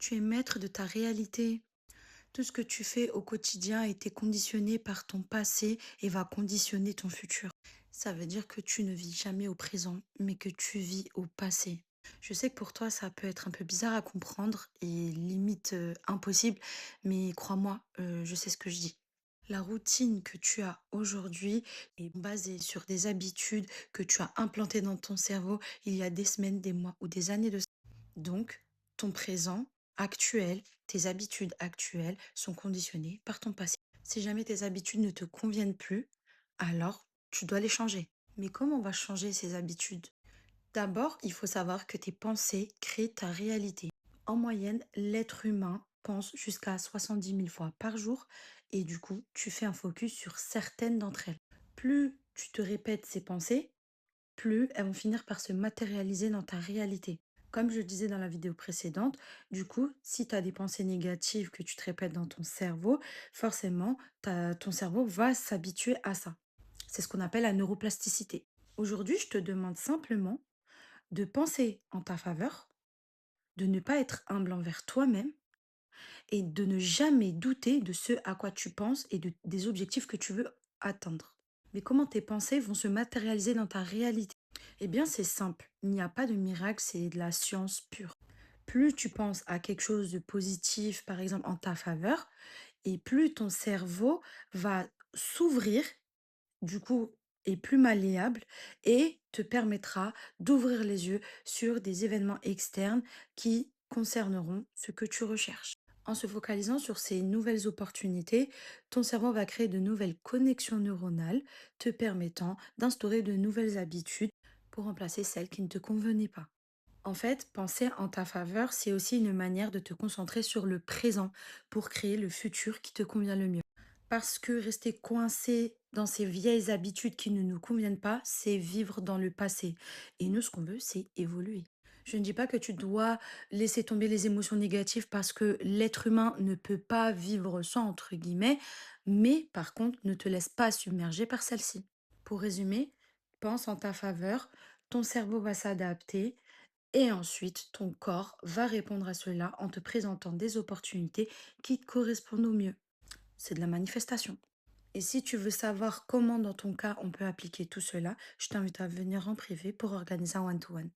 Tu es maître de ta réalité. Tout ce que tu fais au quotidien a été conditionné par ton passé et va conditionner ton futur. Ça veut dire que tu ne vis jamais au présent, mais que tu vis au passé. Je sais que pour toi, ça peut être un peu bizarre à comprendre et limite impossible, mais crois-moi, je sais ce que je dis. La routine que tu as aujourd'hui est basée sur des habitudes que tu as implantées dans ton cerveau il y a des semaines, des mois ou des années de ça. Donc, ton présent actuel, tes habitudes actuelles sont conditionnées par ton passé. Si jamais tes habitudes ne te conviennent plus, alors tu dois les changer. Mais comment on va changer ces habitudes? D'abord, il faut savoir que tes pensées créent ta réalité. En moyenne, l'être humain pense jusqu'à 70 000 fois par jour et du coup, tu fais un focus sur certaines d'entre elles. Plus tu te répètes ces pensées, plus elles vont finir par se matérialiser dans ta réalité. Comme je disais dans la vidéo précédente, du coup, si tu as des pensées négatives que tu te répètes dans ton cerveau, forcément, ton cerveau va s'habituer à ça. C'est ce qu'on appelle la neuroplasticité. Aujourd'hui, je te demande simplement de penser en ta faveur, de ne pas être humble envers toi-même et de ne jamais douter de ce à quoi tu penses et des objectifs que tu veux atteindre. Mais comment tes pensées vont se matérialiser dans ta réalité? Eh bien, c'est simple. Il n'y a pas de miracle, c'est de la science pure. Plus tu penses à quelque chose de positif, par exemple en ta faveur, et plus ton cerveau va s'ouvrir, du coup, est plus malléable et te permettra d'ouvrir les yeux sur des événements externes qui concerneront ce que tu recherches. En se focalisant sur ces nouvelles opportunités, ton cerveau va créer de nouvelles connexions neuronales, te permettant d'instaurer de nouvelles habitudes pour remplacer celles qui ne te convenaient pas. En fait, penser en ta faveur, c'est aussi une manière de te concentrer sur le présent pour créer le futur qui te convient le mieux. Parce que rester coincé dans ces vieilles habitudes qui ne nous conviennent pas, c'est vivre dans le passé. Et nous, ce qu'on veut, c'est évoluer. Je ne dis pas que tu dois laisser tomber les émotions négatives parce que l'être humain ne peut pas vivre sans, entre guillemets, mais par contre, ne te laisse pas submerger par celle-ci. Pour résumer, pense en ta faveur, ton cerveau va s'adapter et ensuite ton corps va répondre à cela en te présentant des opportunités qui te correspondent au mieux. C'est de la manifestation. Et si tu veux savoir comment dans ton cas on peut appliquer tout cela, je t'invite à venir en privé pour organiser un one-to-one.